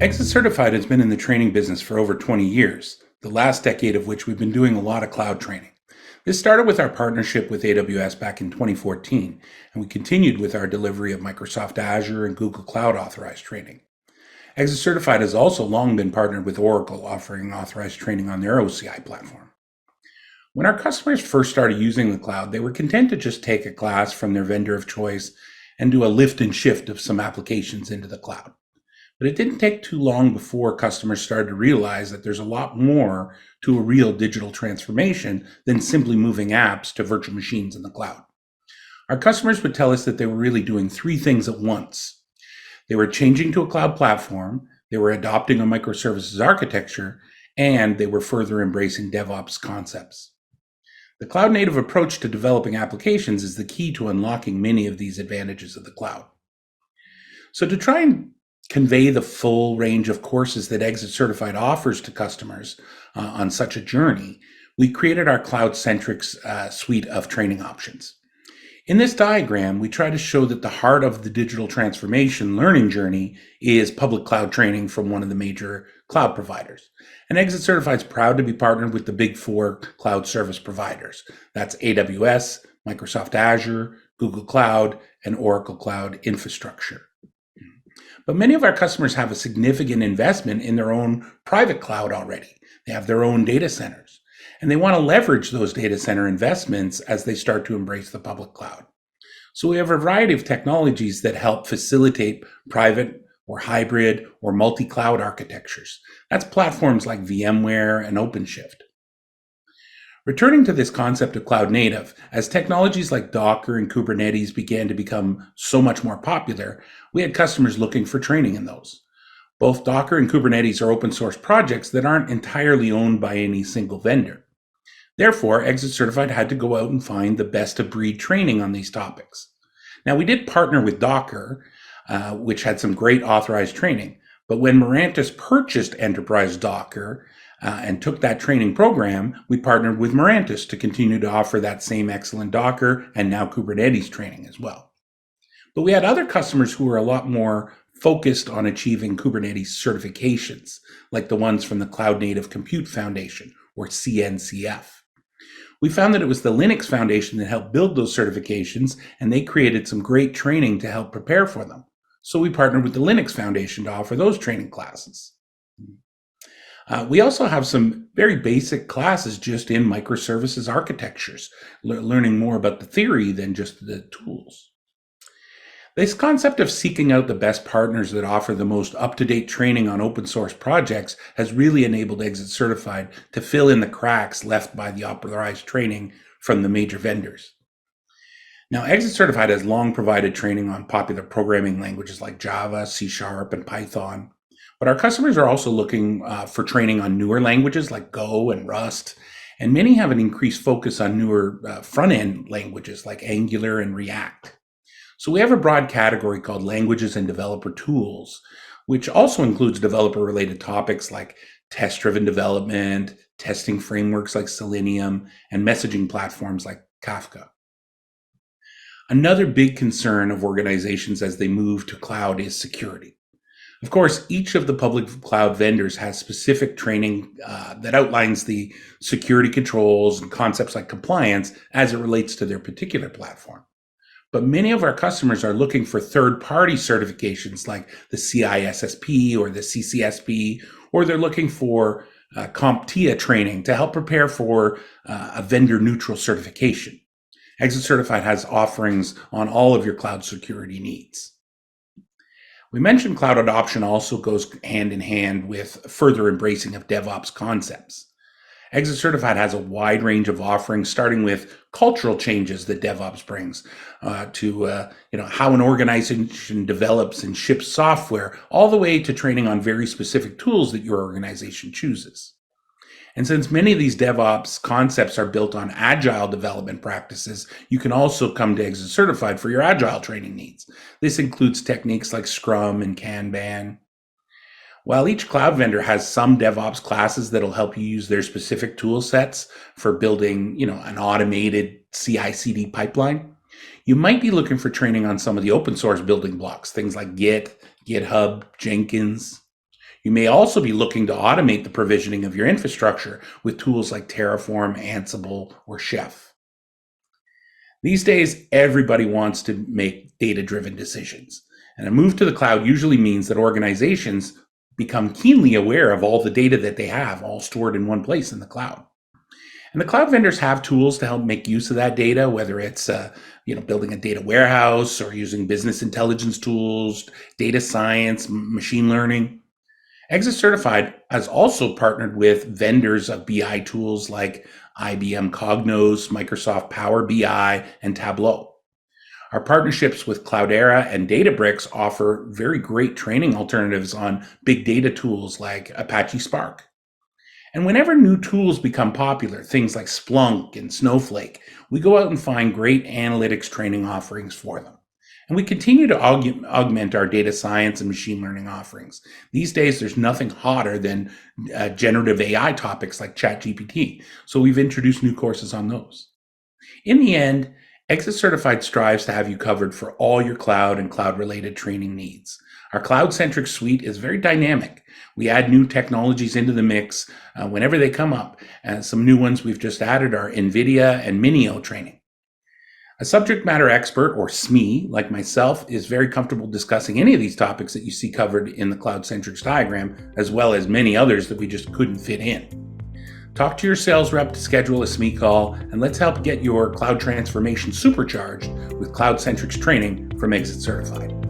ExitCertified has been in the training business for over 20 years, the last decade of which we've been doing a lot of cloud training. This started with our partnership with AWS back in 2014, and we continued with our delivery of Microsoft Azure and Google Cloud authorized training. ExitCertified has also long been partnered with Oracle, offering authorized training on their OCI platform. When our customers first started using the cloud, they were content to just take a class from their vendor of choice and do a lift and shift of some applications into the cloud. But it didn't take too long before customers started to realize that there's a lot more to a real digital transformation than simply moving apps to virtual machines in the cloud. Our customers would tell us that they were really doing three things at once. They were changing to a cloud platform, they were adopting a microservices architecture, and they were further embracing DevOps concepts. The cloud-native approach to developing applications is the key to unlocking many of these advantages of the cloud. So to try and convey the full range of courses that ExitCertified offers to customers on such a journey, we created our CloudCentrix suite of training options. In this diagram, we try to show that the heart of the digital transformation learning journey is public cloud training from one of the major cloud providers. And ExitCertified is proud to be partnered with the big four cloud service providers. That's AWS, Microsoft Azure, Google Cloud, and Oracle Cloud Infrastructure. But many of our customers have a significant investment in their own private cloud already. They have their own data centers, and they want to leverage those data center investments as they start to embrace the public cloud. So we have a variety of technologies that help facilitate private or hybrid or multi-cloud architectures. That's platforms like VMware and OpenShift. Returning to this concept of cloud native, as technologies like Docker and Kubernetes began to become so much more popular, we had customers looking for training in those. Both Docker and Kubernetes are open source projects that aren't entirely owned by any single vendor. Therefore, ExitCertified had to go out and find the best of breed training on these topics. Now, we did partner with Docker, which had some great authorized training, but when Mirantis purchased Enterprise Docker, and took that training program, we partnered with Mirantis to continue to offer that same excellent Docker and now Kubernetes training as well. But we had other customers who were a lot more focused on achieving Kubernetes certifications, like the ones from the Cloud Native Compute Foundation, or CNCF. We found that it was the Linux Foundation that helped build those certifications, and they created some great training to help prepare for them. So we partnered with the Linux Foundation to offer those training classes. We also have some very basic classes just in microservices architectures, learning more about the theory than just the tools. This concept of seeking out the best partners that offer the most up-to-date training on open source projects has really enabled ExitCertified to fill in the cracks left by the authorized training from the major vendors. Now, ExitCertified has long provided training on popular programming languages like Java, C#, and Python. But our customers are also looking for training on newer languages like Go and Rust, and many have an increased focus on newer front-end languages like Angular and React. So we have a broad category called Languages and Developer Tools, which also includes developer-related topics like test-driven development, testing frameworks like Selenium, and messaging platforms like Kafka. Another big concern of organizations as they move to cloud is security. Of course, each of the public cloud vendors has specific training that outlines the security controls and concepts like compliance as it relates to their particular platform. But many of our customers are looking for third-party certifications like the CISSP or the CCSP, or they're looking for CompTIA training to help prepare for a vendor-neutral certification. ExitCertified has offerings on all of your cloud security needs. We mentioned cloud adoption also goes hand in hand with further embracing of DevOps concepts. ExitCertified has a wide range of offerings, starting with cultural changes that DevOps brings to how an organization develops and ships software, all the way to training on very specific tools that your organization chooses. And since many of these DevOps concepts are built on agile development practices, you can also come to ExitCertified for your agile training needs. This includes techniques like Scrum and Kanban. While each cloud vendor has some DevOps classes that'll help you use their specific tool sets for building, an automated CI/CD pipeline, you might be looking for training on some of the open source building blocks, things like Git, GitHub, Jenkins. You may also be looking to automate the provisioning of your infrastructure with tools like Terraform, Ansible, or Chef. These days, everybody wants to make data-driven decisions. And a move to the cloud usually means that organizations become keenly aware of all the data that they have, all stored in one place in the cloud. And the cloud vendors have tools to help make use of that data, whether it's building a data warehouse or using business intelligence tools, data science, machine learning. ExitCertified has also partnered with vendors of BI tools like IBM Cognos, Microsoft Power BI, and Tableau. Our partnerships with Cloudera and Databricks offer very great training alternatives on big data tools like Apache Spark. And whenever new tools become popular, things like Splunk and Snowflake, we go out and find great analytics training offerings for them. And we continue to augment our data science and machine learning offerings. These days, there's nothing hotter than generative AI topics like ChatGPT. So we've introduced new courses on those. In the end, ExitCertified strives to have you covered for all your cloud and cloud-related training needs. Our CloudCentrix suite is very dynamic. We add new technologies into the mix whenever they come up. Some new ones we've just added are NVIDIA and Minio training. A subject matter expert, or SME, like myself, is very comfortable discussing any of these topics that you see covered in the CloudCentrix diagram, as well as many others that we just couldn't fit in. Talk to your sales rep to schedule a SME call, and let's help get your cloud transformation supercharged with CloudCentrix training from ExitCertified.